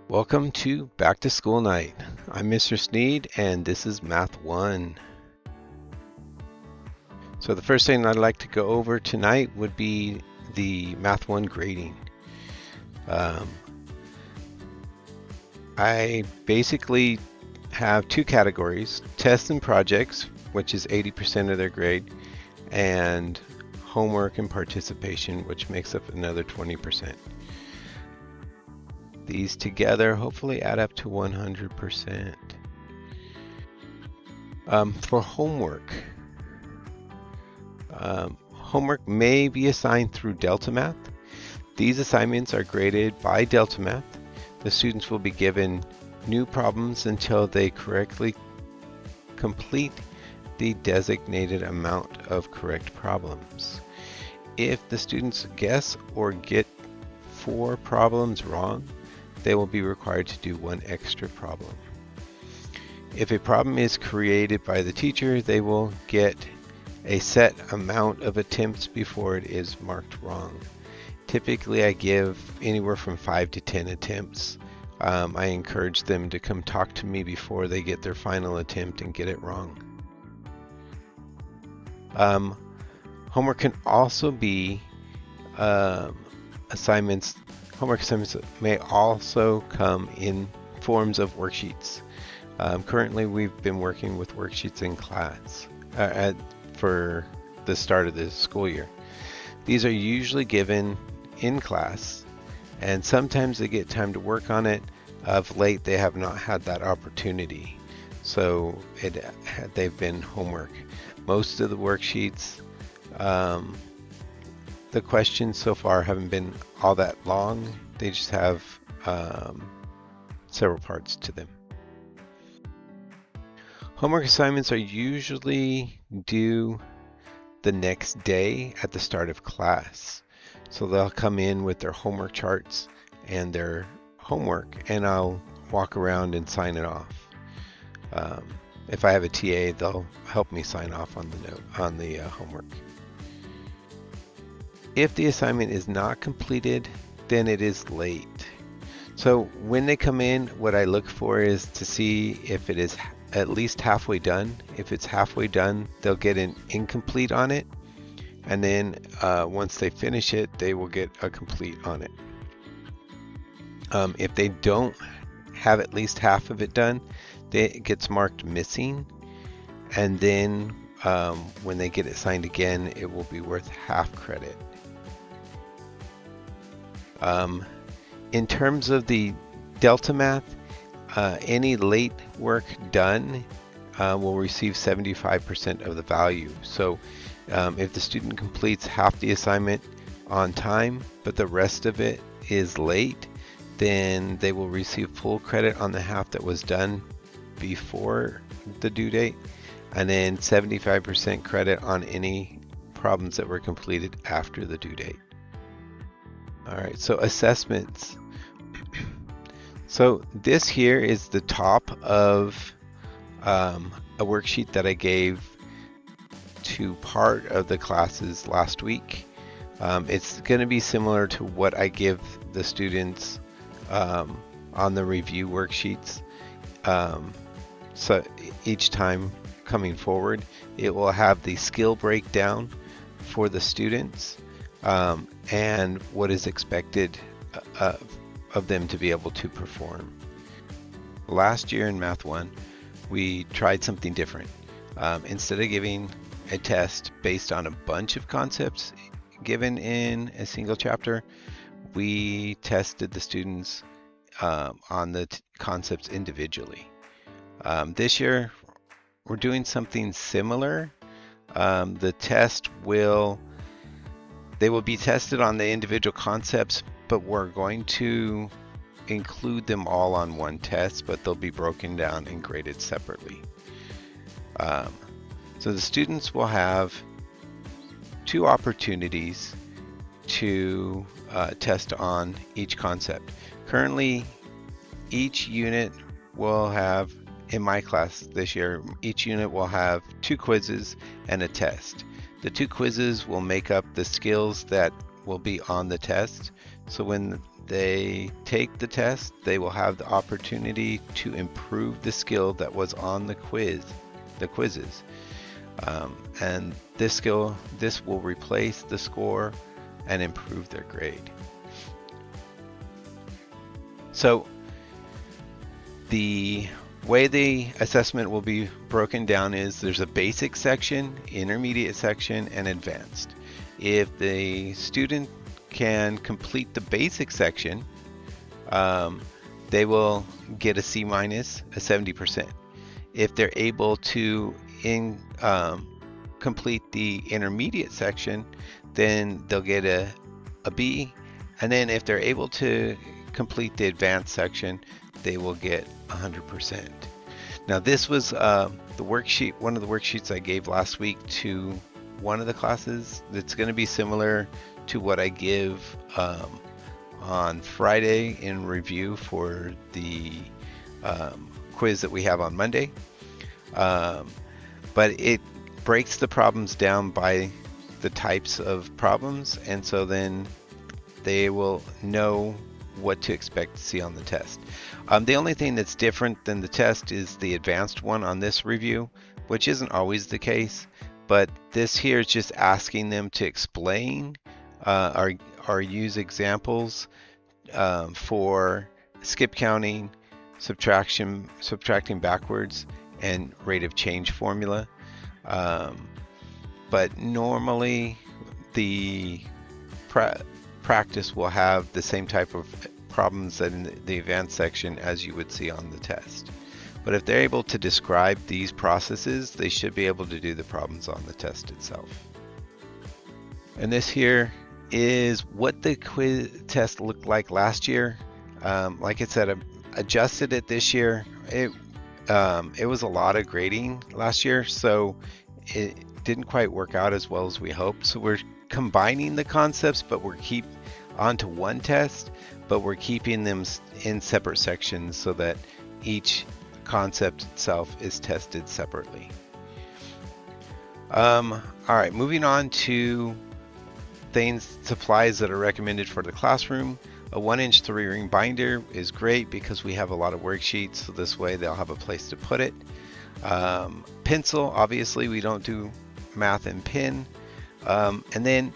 Welcome to Back to School Night. I'm Mr. Sneed and this is Math 1. So the first thing I'd like to go over tonight would be the Math 1 grading. I basically have two categories, tests and projects, which is 80% of their grade, and homework and participation, which makes up another 20%. These together hopefully add up to 100%. For homework, homework may be assigned through Delta Math. These assignments are graded by Delta Math. The students will be given new problems until they correctly complete the designated amount of correct problems. If the students guess or get 4 problems wrong, they will be required to do 1 extra problem. If a problem is created by the teacher, they will get a set amount of attempts before it is marked wrong. Typically, I give anywhere from 5 to 10 attempts. I encourage them to come talk to me before they get their final attempt and get it wrong. Homework can also be assignments. Homework assignments may also come in forms of worksheets. Currently, we've been working with worksheets in class for the start of the school year. These are usually given in class, and sometimes they get time to work on it. Of late, they have not had that opportunity, so they've been homework. Most of the worksheets, the questions so far haven't been all that long. They just have several parts to them. Homework assignments are usually due the next day at the start of class. So they'll come in with their homework charts and their homework, and I'll walk around and sign it off. If I have a TA, they'll help me sign off on the note on the homework. If the assignment is not completed, then it is late. So when they come in, what I look for is to see if it is at least halfway done. If it's halfway done, they'll get an incomplete on it, and then once they finish it, they will get a complete on it. If they don't have at least half of it done, it gets marked missing, and then when they get it signed again, it will be worth half credit. In terms of the Delta Math, any late work done will receive 75% of the value. So if the student completes half the assignment on time, but the rest of it is late, then they will receive full credit on the half that was done before the due date, and then 75% credit on any problems that were completed after the due date. All right, so assessments. So this here is the top of a worksheet that I gave to part of the classes last week. It's going to be similar to what I give the students on the review worksheets. So each time coming forward, it will have the skill breakdown for the students and what is expected of them to be able to perform. Last year in Math 1, we tried something different. Instead of giving a test based on a bunch of concepts given in a single chapter, we tested the students on the concepts individually. This year, we're doing something similar. The test they will be tested on the individual concepts, but we're going to include them all on one test, but they'll be broken down and graded separately. So the students will have 2 opportunities to test on each concept. Currently, each unit will have, in my class this year, each unit will have 2 quizzes and a test. The 2 quizzes will make up the skills that will be on the test. So when they take the test, they will have the opportunity to improve the skill that was on the quizzes. And this will replace the score and improve their grade. So the way the assessment will be broken down is there's a basic section, intermediate section, and advanced. If the student can complete the basic section, they will get a C minus, a 70%. If they're able to complete the intermediate section, then they'll get a B. And then if they're able to complete the advanced section, they will get 100%. Now this was the worksheet, one of the worksheets I gave last week to one of the classes. That's going to be similar to what I give on Friday in review for the quiz that we have on Monday. But it breaks the problems down by the types of problems, and so then they will know what to expect to see on the test. The only thing that's different than the test is the advanced one on this review, which isn't always the case, but this here is just asking them to explain or use examples for skip counting, subtracting backwards, and rate of change formula. But normally the practice will have the same type of problems in the advanced section as you would see on the test. But if they're able to describe these processes, they should be able to do the problems on the test itself. And this here is what the quiz test looked like last year. Like I said, I adjusted it this year. It was a lot of grading last year, so it didn't quite work out as well as we hoped. So we're combining the concepts, but we're onto one test, but we're keeping them in separate sections so that each concept itself is tested separately. All right, moving on to supplies that are recommended for the classroom. A 1-inch 3-ring binder is great because we have a lot of worksheets, so this way they'll have a place to put it. Pencil, obviously we don't do math in pen. And then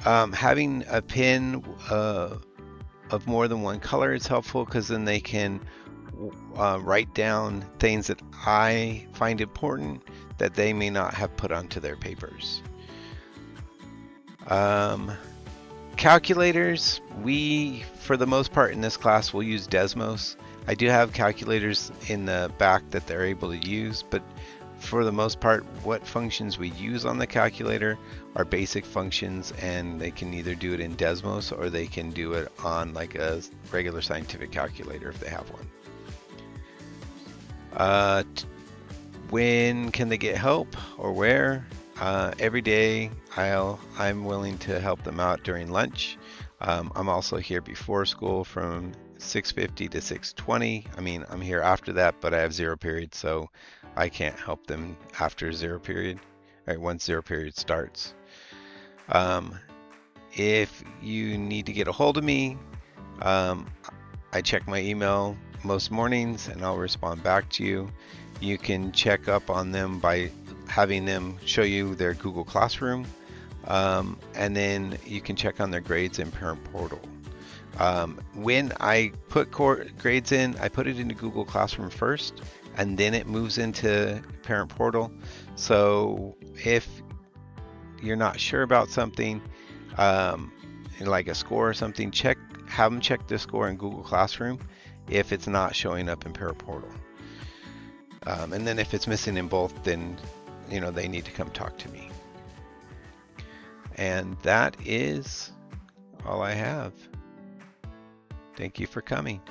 having a pen of more than one color is helpful because then they can write down things that I find important that they may not have put onto their papers. Calculators, we for the most part in this class will use Desmos. I do have calculators in the back that they're able to use, but for the most part what functions we use on the calculator are basic functions, and they can either do it in Desmos or they can do it on like a regular scientific calculator if they have one. When can they get help or where? Every day I'm willing to help them out during lunch. I'm also here before school from 6:50 to 6:20. I mean, I'm here after that, but I have zero period, so I can't help them after zero period, or once zero period starts. If you need to get a hold of me, I check my email most mornings and I'll respond back to you. You can check up on them by having them show you their Google Classroom, and then you can check on their grades in Parent Portal. When I put grades in, I put it into Google Classroom first, and then it moves into Parent Portal. So if you're not sure about something, like a score or something, have them check the score in Google Classroom if it's not showing up in Parent Portal. And then if it's missing in both, then they need to come talk to me. And that is all I have. Thank you for coming.